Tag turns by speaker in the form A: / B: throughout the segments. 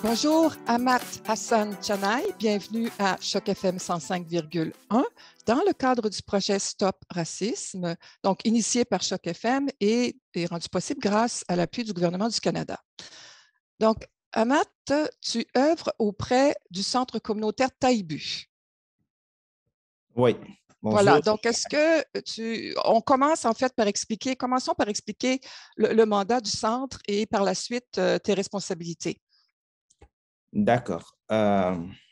A: Bonjour, Amat Hassan Chanaï, bienvenue à Choc FM 105,1 dans le cadre du projet Stop Racisme, donc initié par Choc FM et rendu possible grâce à l'appui du gouvernement du Canada. Donc, Amat, tu œuvres auprès du centre communautaire Taïbu.
B: Oui,
A: Voilà,
B: bonjour.
A: donc on commence en fait commençons par expliquer le mandat du centre et par la suite tes responsabilités.
B: D'accord.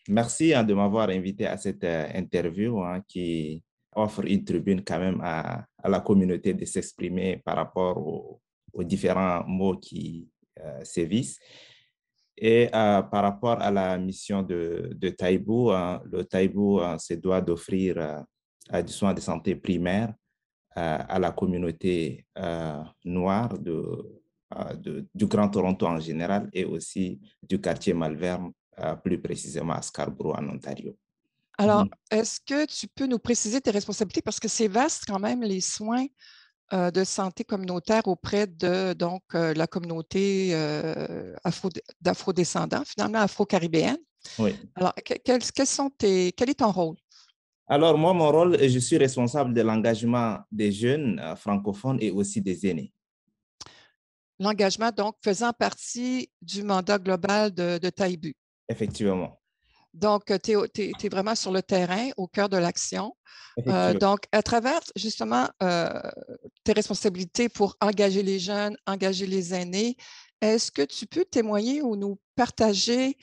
B: Merci de m'avoir invité à cette interview qui offre une tribune quand même à la communauté de s'exprimer par rapport aux différents mots qui sévissent. Et par rapport à la mission de Taïbu, le Taïbu se doit d'offrir du soin de santé primaire à la communauté noire du Grand Toronto en général et aussi du quartier Malvern, plus précisément à Scarborough en Ontario.
A: Alors, est-ce que tu peux nous préciser tes responsabilités parce que c'est vaste quand même les soins de santé communautaire auprès de la communauté d'afro-descendants, finalement afro-caribéenne.
B: Oui.
A: Alors, quel est ton rôle?
B: Alors, moi, mon rôle, je suis responsable de l'engagement des jeunes francophones et aussi des aînés.
A: L'engagement, donc, faisant partie du mandat global de Taïbu.
B: Effectivement.
A: Donc, tu es vraiment sur le terrain, au cœur de l'action. Donc, à travers justement tes responsabilités pour engager les jeunes, engager les aînés, est-ce que tu peux témoigner ou nous partager,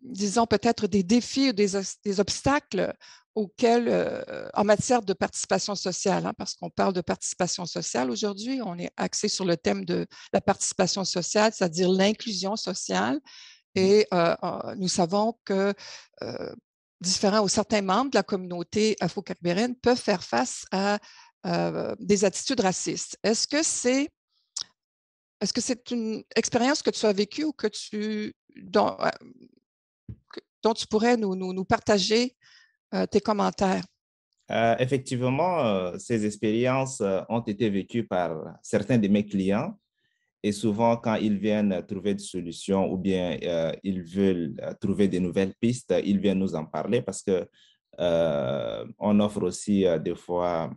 A: disons peut-être des défis ou des obstacles auxquels, en matière de participation sociale, parce qu'on parle de participation sociale aujourd'hui, on est axé sur le thème de la participation sociale, c'est-à-dire l'inclusion sociale. Et nous savons que différents ou certains membres de la communauté afro-caribéenne peuvent faire face à des attitudes racistes. Est-ce que c'est une expérience que tu as vécue ou dont tu pourrais nous partager tes commentaires?
B: Effectivement, ces expériences ont été vécues par certains de mes clients. Et souvent, quand ils viennent trouver des solutions ou bien ils veulent trouver de nouvelles pistes, ils viennent nous en parler parce que on offre aussi des fois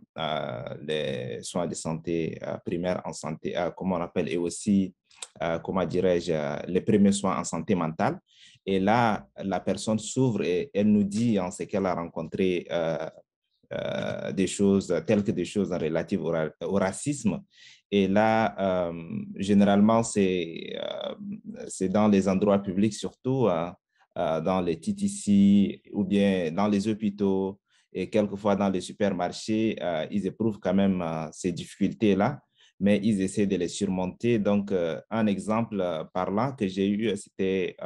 B: les soins de santé primaires en santé, comment on appelle, et aussi, comment dirais-je, les premiers soins en santé mentale. Et là, la personne s'ouvre et elle nous dit ce qu'elle a rencontré des choses telles que des choses relatives au racisme. Et là, généralement, c'est dans les endroits publics, surtout dans les TTC ou bien dans les hôpitaux et quelquefois dans les supermarchés, ils éprouvent quand même ces difficultés-là, mais ils essaient de les surmonter. Donc, un exemple parlant que j'ai eu, c'était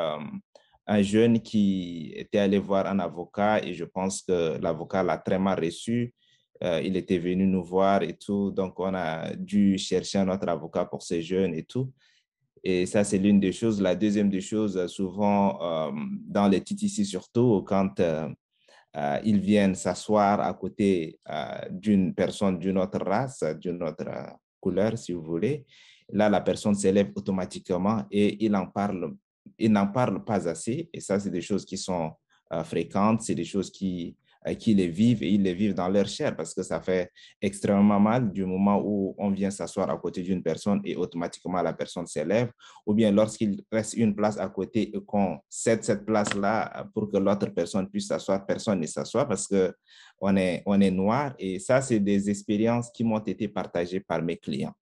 B: un jeune qui était allé voir un avocat et je pense que l'avocat l'a très mal reçu. Il était venu nous voir et tout, donc on a dû chercher un autre avocat pour ces jeunes et tout. Et ça, c'est l'une des choses. La deuxième des choses, souvent dans les TTC surtout, quand ils viennent s'asseoir à côté d'une personne d'une autre race, d'une autre couleur, si vous voulez, là, la personne s'élève automatiquement et il n'en parle pas assez. Et ça, c'est des choses qui sont fréquentes, c'est des choses qui les vivent et ils les vivent dans leur chair parce que ça fait extrêmement mal du moment où on vient s'asseoir à côté d'une personne et automatiquement la personne s'élève ou bien lorsqu'il reste une place à côté et qu'on cède cette place-là pour que l'autre personne puisse s'asseoir, personne ne s'assoit parce qu'on est noir et ça, c'est des expériences qui m'ont été partagées par mes clients.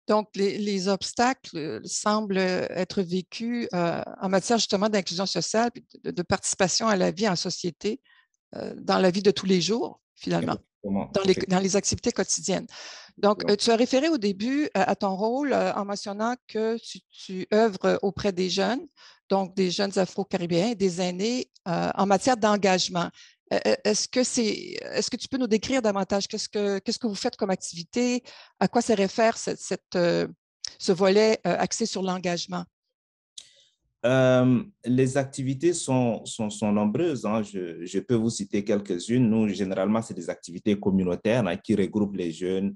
A: Donc, les obstacles semblent être vécus en matière justement d'inclusion sociale, de participation à la vie en société, dans la vie de tous les jours, finalement, dans les activités quotidiennes. Donc, tu as référé au début à ton rôle en mentionnant que tu œuvres auprès des jeunes, donc des jeunes afro-caribéens, des aînés, en matière d'engagement. Est-ce que tu peux nous décrire davantage qu'est-ce que vous faites comme activité? À quoi ça réfère ce volet axé sur l'engagement?
B: Les activités sont nombreuses. Je peux vous citer quelques-unes. Nous, généralement, c'est des activités communautaires qui regroupent les jeunes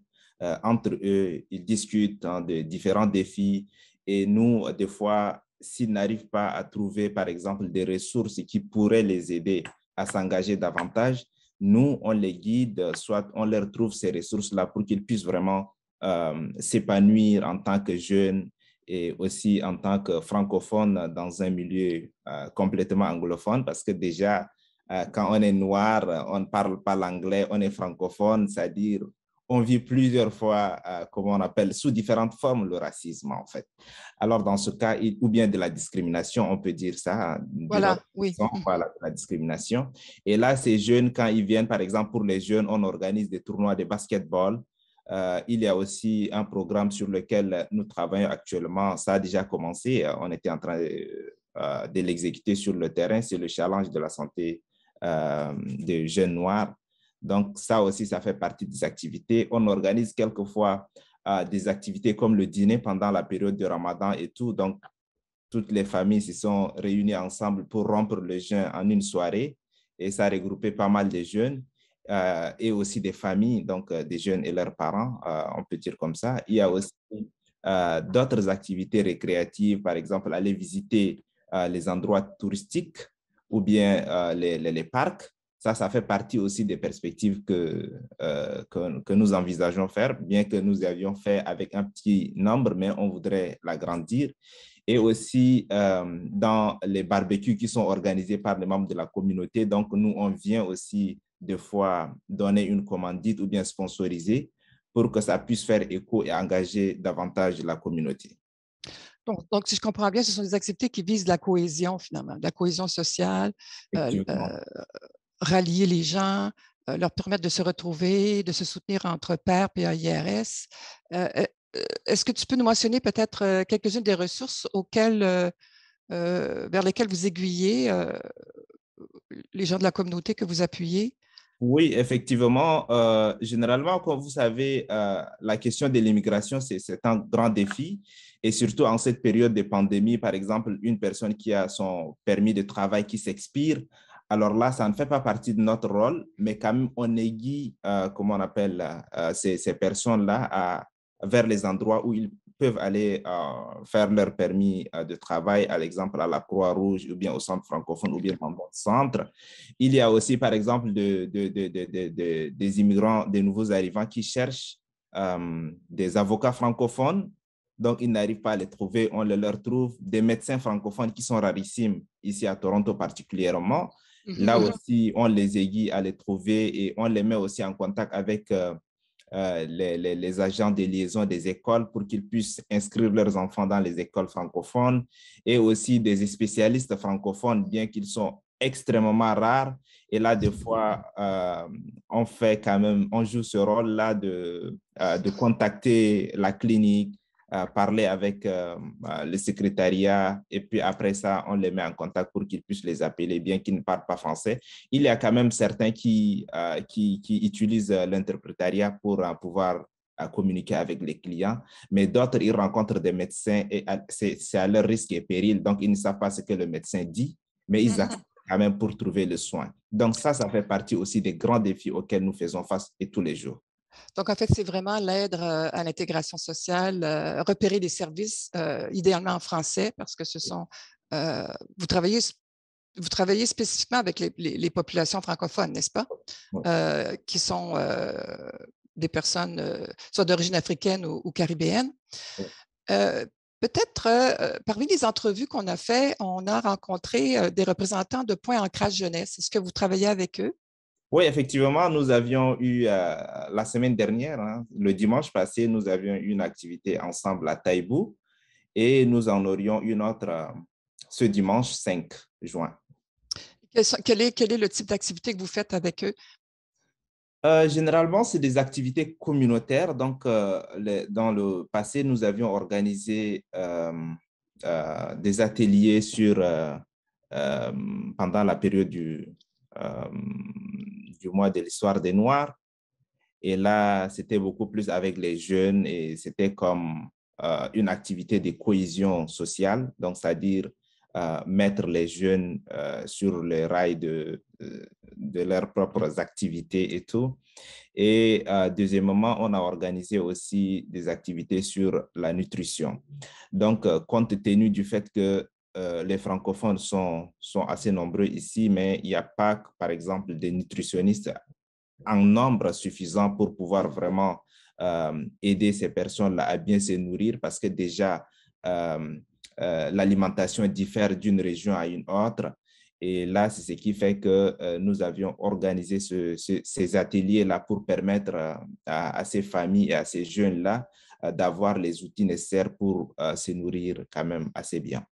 B: entre eux. Ils discutent de différents défis. Et nous, des fois, s'ils n'arrivent pas à trouver, par exemple, des ressources qui pourraient les aider à s'engager davantage, nous, on les guide, soit on leur trouve ces ressources-là pour qu'ils puissent vraiment s'épanouir en tant que jeunes et aussi en tant que francophones dans un milieu complètement anglophone, parce que déjà, quand on est noir, on ne parle pas l'anglais, on est francophone, c'est-à-dire on vit plusieurs fois, comment on appelle, sous différentes formes le racisme, en fait. Alors, dans ce cas, ou bien de la discrimination, on peut dire ça,
A: Voilà, oui.
B: voilà, de la discrimination. Et là, ces jeunes, quand ils viennent, par exemple, pour les jeunes, on organise des tournois de basketball. Il y a aussi un programme sur lequel nous travaillons actuellement. Ça a déjà commencé. On était en train de l'exécuter sur le terrain. C'est le challenge de la santé des jeunes noirs. Donc, ça aussi, ça fait partie des activités. On organise quelquefois des activités comme le dîner pendant la période de Ramadan et tout. Donc, toutes les familles se sont réunies ensemble pour rompre le jeûne en une soirée. Et ça a regroupé pas mal de jeunes et aussi des familles, donc des jeunes et leurs parents, on peut dire comme ça. Il y a aussi d'autres activités récréatives, par exemple, aller visiter les endroits touristiques ou bien les parcs. Ça fait partie aussi des perspectives que nous envisageons faire, bien que nous avions fait avec un petit nombre, mais on voudrait l'agrandir. Et aussi dans les barbecues qui sont organisés par les membres de la communauté. Donc, nous, on vient aussi des fois donner une commandite ou bien sponsoriser pour que ça puisse faire écho et engager davantage la communauté.
A: Donc, si je comprends bien, ce sont des activités qui visent la cohésion, finalement, la cohésion sociale, rallier les gens, leur permettre de se retrouver, de se soutenir entre pairs, PAIRS. Est-ce que tu peux nous mentionner peut-être quelques-unes des ressources vers lesquelles vous aiguillez les gens de la communauté que vous appuyez?
B: Oui, effectivement. Généralement, comme vous savez, la question de l'immigration, c'est un grand défi. Et surtout en cette période de pandémie, par exemple, une personne qui a son permis de travail qui s'expire, alors là, ça ne fait pas partie de notre rôle, mais quand même, on aiguille, comment on appelle, ces personnes-là vers les endroits où ils peuvent aller faire leur permis de travail, à l'exemple à la Croix-Rouge ou bien au centre francophone ou bien dans d'autres centres. Il y a aussi, par exemple, des immigrants, des nouveaux arrivants qui cherchent des avocats francophones. Donc, ils n'arrivent pas à les trouver, on les leur trouve. Des médecins francophones qui sont rarissimes, ici à Toronto particulièrement. Là aussi, on les aiguille à les trouver et on les met aussi en contact avec les agents de liaison des écoles pour qu'ils puissent inscrire leurs enfants dans les écoles francophones et aussi des spécialistes francophones, bien qu'ils sont extrêmement rares. Et là, des fois, on fait quand même, on joue ce rôle-là de contacter la clinique, parler avec le secrétariat et puis après ça, on les met en contact pour qu'ils puissent les appeler, bien qu'ils ne parlent pas français. Il y a quand même certains qui utilisent l'interprétariat pour pouvoir communiquer avec les clients, mais d'autres, ils rencontrent des médecins et c'est à leur risque et péril, donc ils ne savent pas ce que le médecin dit, mais ils acceptent quand même pour trouver le soin. Donc ça fait partie aussi des grands défis auxquels nous faisons face et tous les jours.
A: Donc, en fait, c'est vraiment l'aide à l'intégration sociale, repérer des services, idéalement en français, parce que vous travaillez spécifiquement avec les populations francophones, n'est-ce pas?
B: Oui.
A: Qui sont des personnes soit d'origine africaine ou caribéenne.
B: Oui.
A: Peut-être, parmi les entrevues qu'on a fait, on a rencontré des représentants de Point Ancrage Jeunesse. Est-ce que vous travaillez avec eux?
B: Oui, effectivement, nous avions eu la semaine dernière, hein, le dimanche passé, nous avions eu une activité ensemble à Taïbou et nous en aurions une autre ce dimanche 5 juin.
A: Quel est le type d'activité que vous faites avec eux?
B: Généralement, c'est des activités communautaires. Donc, dans le passé, nous avions organisé des ateliers pendant la période du mois de l'histoire des Noirs. Et là, c'était beaucoup plus avec les jeunes et c'était comme une activité de cohésion sociale. Donc, c'est-à-dire mettre les jeunes sur les rails de leurs propres activités et tout. Et deuxièmement, on a organisé aussi des activités sur la nutrition. Donc, compte tenu du fait que les francophones sont assez nombreux ici, mais il n'y a pas, par exemple, des nutritionnistes en nombre suffisant pour pouvoir vraiment aider ces personnes-là à bien se nourrir parce que déjà, l'alimentation diffère d'une région à une autre. Et là, c'est ce qui fait que nous avions organisé ces ateliers-là pour permettre à ces familles et à ces jeunes-là d'avoir les outils nécessaires pour se nourrir quand même assez bien.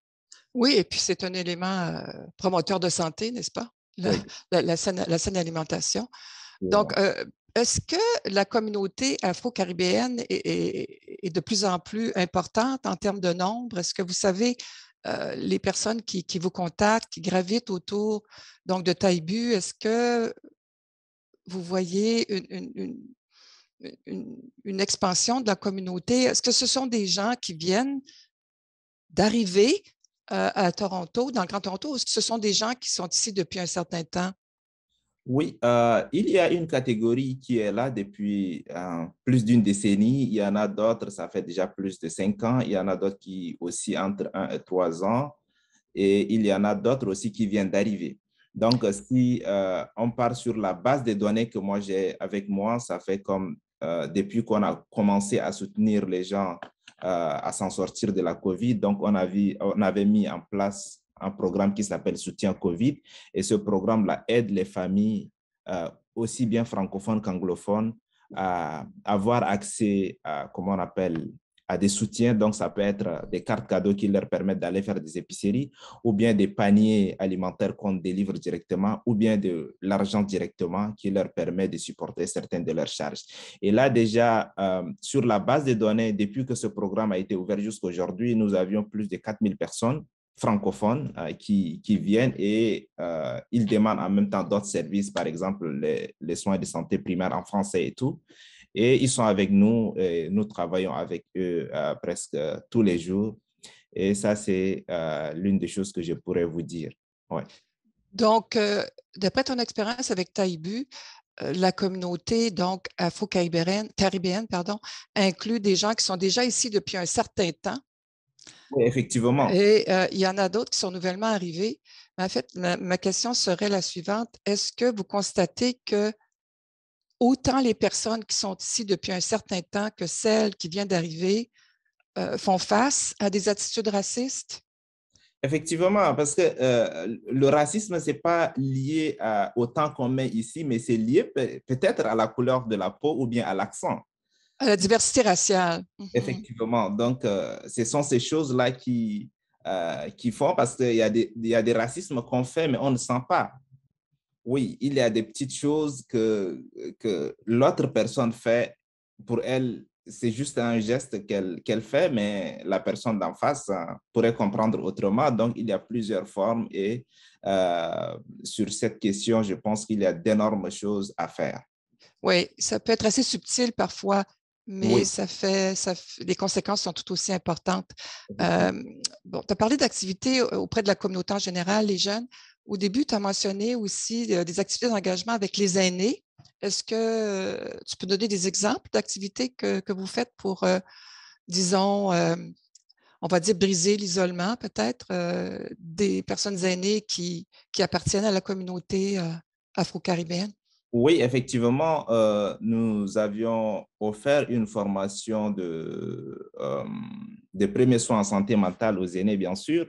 A: Oui, et puis c'est un élément promoteur de santé, n'est-ce pas?
B: Oui.
A: La saine alimentation. Donc, est-ce que la communauté afro-caribéenne est de plus en plus importante en termes de nombre? Est-ce que vous savez les personnes qui vous contactent, qui gravitent autour donc, de Taïbu, est-ce que vous voyez une expansion de la communauté? Est-ce que ce sont des gens qui viennent d'arriver à Toronto, dans le Grand Toronto, ou est-ce que ce sont des gens qui sont ici depuis un certain temps?
B: Oui, il y a une catégorie qui est là depuis plus d'une décennie. Il y en a d'autres, ça fait déjà plus de 5 ans. Il y en a d'autres qui aussi entre 1 et 3 ans. Et il y en a d'autres aussi qui viennent d'arriver. Donc, si on part sur la base des données que moi j'ai avec moi, ça fait comme depuis qu'on a commencé à soutenir les gens à s'en sortir de la COVID. Donc, on avait mis en place un programme qui s'appelle Soutien COVID. Et ce programme-là aide les familles, aussi bien francophones qu'anglophones, à avoir accès à, comment on appelle, à des soutiens. Donc, ça peut être des cartes cadeaux qui leur permettent d'aller faire des épiceries, ou bien des paniers alimentaires qu'on délivre directement, ou bien de l'argent directement qui leur permet de supporter certaines de leurs charges. Et là, déjà, sur la base des données, depuis que ce programme a été ouvert jusqu'à aujourd'hui, nous avions plus de 4000 personnes francophones qui viennent et ils demandent en même temps d'autres services, par exemple les soins de santé primaire en français et tout. Et ils sont avec nous et nous travaillons avec eux presque tous les jours. Et ça, c'est l'une des choses que je pourrais vous dire. Ouais.
A: Donc, d'après ton expérience avec Taïbu, la communauté donc afro-caribéenne, pardon, inclut des gens qui sont déjà ici depuis un certain temps.
B: Oui, effectivement.
A: Et il y en a d'autres qui sont nouvellement arrivés. Mais en fait, ma question serait la suivante. Est-ce que vous constatez que autant les personnes qui sont ici depuis un certain temps que celles qui viennent d'arriver font face à des attitudes racistes?
B: Effectivement, parce que le racisme, ce n'est pas lié au temps qu'on met ici, mais c'est lié peut-être à la couleur de la peau ou bien à l'accent.
A: À la diversité raciale.
B: Effectivement. Donc, ce sont ces choses-là qui font, parce qu'il y a des racismes qu'on fait, mais on ne sent pas. Oui, il y a des petites choses que l'autre personne fait. Pour elle, c'est juste un geste qu'elle fait, mais la personne d'en face pourrait comprendre autrement. Donc, il y a plusieurs formes et sur cette question, je pense qu'il y a d'énormes choses à faire.
A: Oui, ça peut être assez subtil parfois, mais
B: Oui,
A: les conséquences sont tout aussi importantes.
B: effectivement.
A: Bon, tu as parlé d'activités auprès de la communauté en général, les jeunes. Au début, tu as mentionné aussi des activités d'engagement avec les aînés. Est-ce que tu peux donner des exemples d'activités que vous faites pour, disons, on va dire briser l'isolement peut-être des personnes aînées qui appartiennent à la communauté afro-caribéenne?
B: Oui, effectivement, nous avions offert une formation de premiers soins en santé mentale aux aînés, bien sûr.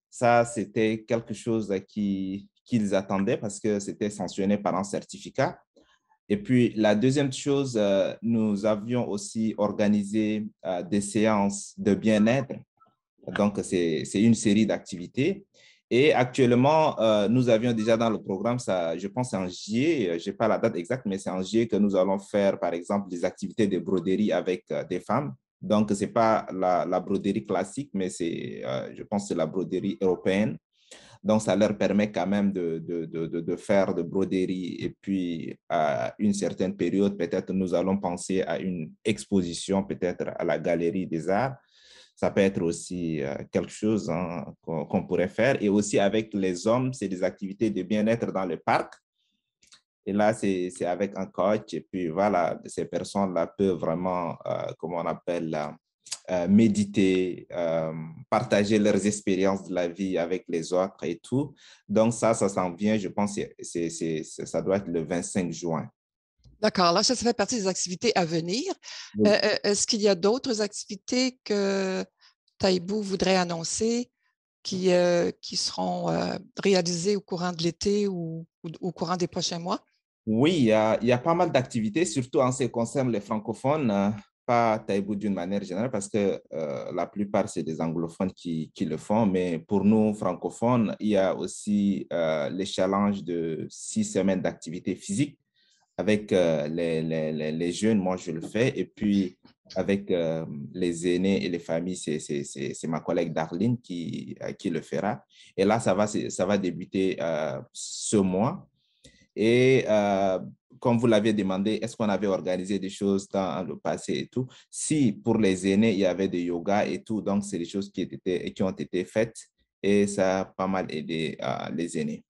B: Ça, c'était quelque chose qu'ils attendaient parce que c'était sanctionné par un certificat. Et puis, la deuxième chose, nous avions aussi organisé des séances de bien-être. Donc, c'est une série d'activités. Et actuellement, nous avions déjà dans le programme, ça, je pense c'est en juillet, je n'ai pas la date exacte, mais c'est en juillet que nous allons faire, par exemple, des activités de broderie avec des femmes. Donc, ce n'est pas la broderie classique, mais je pense que c'est la broderie européenne. Donc, ça leur permet quand même de faire de broderie. Et puis, à une certaine période, peut-être nous allons penser à une exposition, peut-être à la Galerie des Arts. ça peut être aussi quelque chose hein, qu'on pourrait faire. Et aussi avec les hommes, c'est des activités de bien-être dans le parc. Et là, c'est avec un coach. Et puis voilà, ces personnes-là peuvent vraiment, comment on appelle, méditer, partager leurs expériences de la vie avec les autres et tout. Donc ça s'en vient, je pense, ça doit être le 25 juin.
A: D'accord. Là, ça fait partie des activités à venir.
B: Oui.
A: Est-ce qu'il y a d'autres activités que Taïbou voudrait annoncer qui seront réalisées au courant de l'été ou au courant des prochains mois?
B: Oui, il y a pas mal d'activités, surtout en ce qui concerne les francophones, pas Taïbou d'une manière générale, parce que la plupart, c'est des anglophones qui le font. Mais pour nous, francophones, il y a aussi les challenges de 6 semaines d'activité physique avec les jeunes. Moi, je le fais. Et puis, avec les aînés et les familles, c'est ma collègue Darlene qui le fera. Et là, ça va débuter ce mois. Et comme vous l'aviez demandé, est-ce qu'on avait organisé des choses dans le passé et tout? Si pour les aînés, il y avait des yoga et tout, donc c'est des choses qui ont été faites et ça a pas mal aidé les aînés.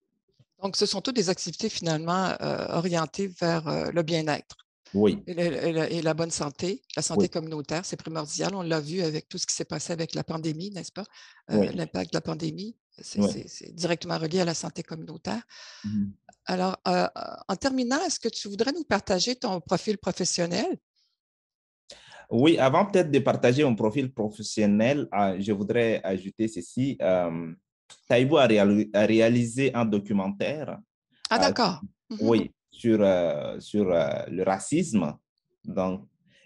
A: Donc, ce sont toutes des activités finalement orientées vers le bien-être
B: Oui,
A: et la bonne santé, la santé
B: oui,
A: communautaire, c'est primordial. On l'a vu avec tout ce qui s'est passé avec la pandémie, n'est-ce pas?
B: oui,
A: L'impact de la pandémie,
B: oui.
A: c'est directement relié à la santé communautaire.
B: Mhm.
A: Alors, en terminant, est-ce que tu voudrais nous partager ton profil professionnel?
B: Oui, avant peut-être de partager mon profil professionnel, je voudrais ajouter ceci. Taïbo a réalisé un documentaire,
A: Ah,
B: euh,
A: d'accord. Mhm.
B: oui, sur le racisme. Donc,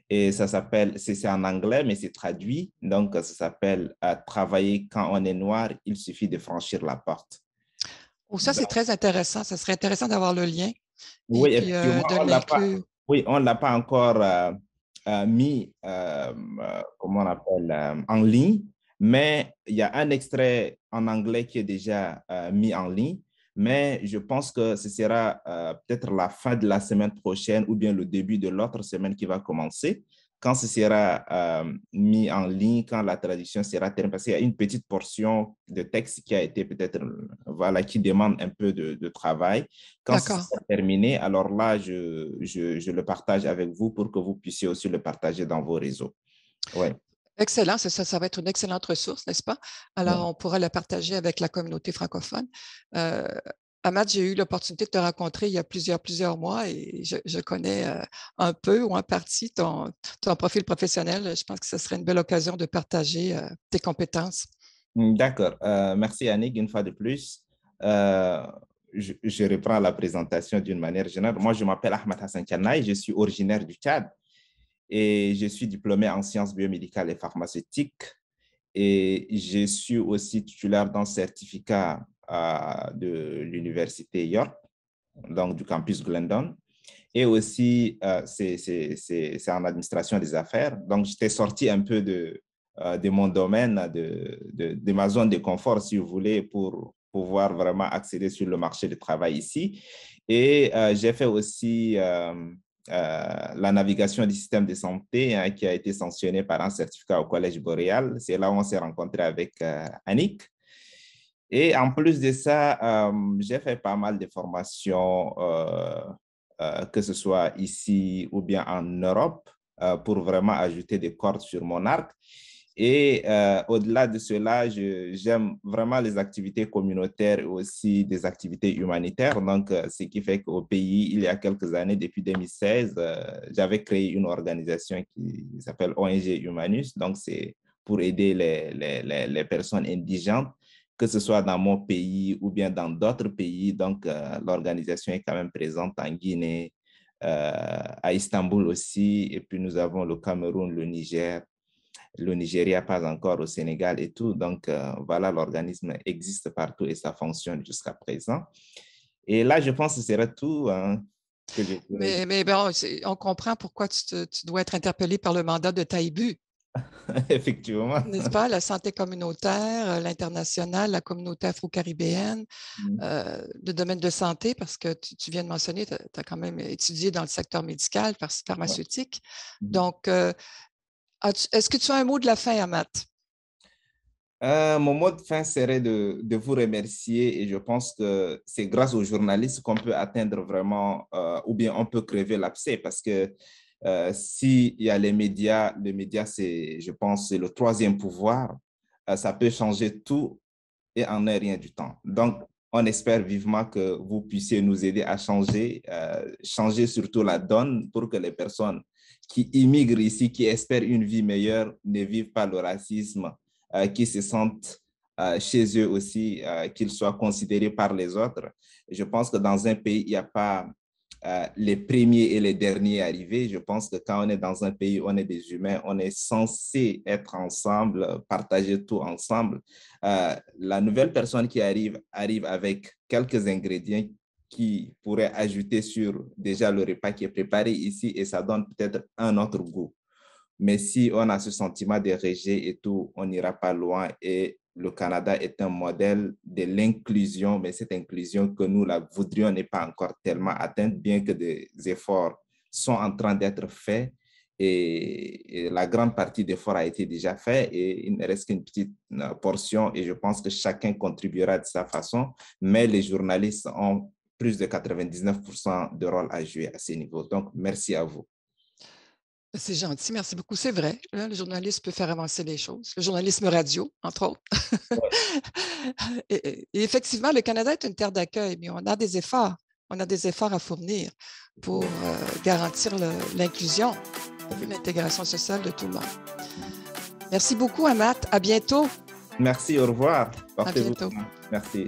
B: et ça s'appelle, c'est en anglais, mais c'est traduit. Donc, ça s'appelle Travailler quand on est noir, il suffit de franchir la porte.
A: Oh, ça, c'est
B: Donc,
A: très intéressant. Ça serait intéressant d'avoir le lien et
B: oui,
A: puis
B: effectivement,
A: de l'inclure.
B: oui, on l'a pas encore mis, comment on appelle, en ligne, mais il y a un extrait en anglais qui est déjà mis en ligne, mais je pense que ce sera peut-être la fin de la semaine prochaine ou bien le début de l'autre semaine qui va commencer. Quand ce sera mis en ligne, quand la traduction sera terminée, parce qu'il y a une petite portion de texte qui a été peut-être, voilà, qui demande un peu de travail. Quand ce
A: D'accord.
B: sera terminé, alors là, je le partage avec vous pour que vous puissiez aussi le partager dans vos réseaux. Ouais.
A: Excellent, ça va être une excellente ressource, n'est-ce pas? Alors,
B: Ouais.
A: on pourra la partager avec la communauté francophone. Euh, Ahmad, j'ai eu l'opportunité de te rencontrer il y a plusieurs mois et je connais un peu ou en partie ton profil professionnel. Je pense que ce serait une belle occasion de partager tes compétences.
B: D'accord. Merci, Annick, une fois de plus. Euh, je reprends la présentation d'une manière générale. Moi, je m'appelle Ahmed Hassan Kanaï, je suis originaire du Tchad et je suis diplômé en sciences biomédicales et pharmaceutiques. Et je suis aussi titulaire d'un certificat de l'Université York, donc du campus Glendon. Et aussi, c'est en administration des affaires. Donc, j'étais sorti un peu de mon domaine, de ma zone de confort, si vous voulez, pour pouvoir vraiment accéder sur le marché du travail ici. Et j'ai fait aussi la navigation du système de santé hein, qui a été sanctionné par un certificat au Collège Boréal. C'est là où on s'est rencontré avec Annick. Et en plus de ça, j'ai fait pas mal de formations, que ce soit ici ou bien en Europe, pour vraiment ajouter des cordes sur mon arc. Et au-delà de cela, j'aime vraiment les activités communautaires et aussi des activités humanitaires. Donc, ce qui fait qu'au pays, il y a quelques années, depuis 2016, j'avais créé une organisation qui s'appelle ONG Humanus. Donc, c'est pour aider les personnes indigentes que ce soit dans mon pays ou bien dans d'autres pays. Donc, l'organisation est quand même présente en Guinée, à Istanbul aussi. Et puis, nous avons le Cameroun, le Niger, le Nigeria, pas encore au Sénégal et tout. Donc, voilà, l'organisme existe partout et ça fonctionne jusqu'à présent. Et là, je pense que ce serait tout hein, que je pourrais dire.
A: Mais bon, on comprend pourquoi tu dois être interpellé par le mandat de Taïbu.
B: Effectivement.
A: N'est-ce pas? La santé communautaire, l'international, la communauté afro-caribéenne, le domaine de santé, parce que tu viens de mentionner, tu as quand même étudié dans le secteur médical,
B: Ouais.
A: pharmaceutique. Donc, est-ce que tu as un mot de la fin, Amat?
B: Mon mot de fin serait de vous remercier et je pense que c'est grâce aux journalistes qu'on peut atteindre vraiment, ou bien on peut crever l'abcès parce que s'il y a les médias, c'est, je pense, c'est le troisième pouvoir, ça peut changer tout et en un rien du temps. Donc, on espère vivement que vous puissiez nous aider à changer, changer surtout la donne pour que les personnes qui immigrent ici, qui espèrent une vie meilleure, ne vivent pas le racisme, qui se sentent chez eux aussi, qu'ils soient considérés par les autres. Je pense que dans un pays, il n'y a pas les premiers et les derniers arrivés. Je pense que quand on est dans un pays, on est des humains, on est censé être ensemble, partager tout ensemble. La nouvelle personne qui arrive avec quelques ingrédients qui pourraient ajouter sur déjà le repas qui est préparé ici et ça donne peut-être un autre goût. Mais si on a ce sentiment de rejet et tout, on n'ira pas loin. Et le Canada est un modèle de l'inclusion, mais cette inclusion que nous la voudrions n'est pas encore tellement atteinte, bien que des efforts sont en train d'être faits. Et la grande partie d'efforts a été déjà fait et il ne reste qu'une petite portion et je pense que chacun contribuera de sa façon, mais les journalistes ont plus de 99% de rôle à jouer à ce niveau. Donc, merci à vous.
A: C'est gentil, merci beaucoup. C'est vrai, hein, le journaliste peut faire avancer les choses. Le journalisme radio, entre autres. Et effectivement, le Canada est une terre d'accueil, mais on a des efforts. On a des efforts à fournir pour garantir l'inclusion et l'intégration sociale de tout le monde. Merci beaucoup, Amat. À bientôt.
B: Merci, au revoir.
A: À bientôt.
B: Merci.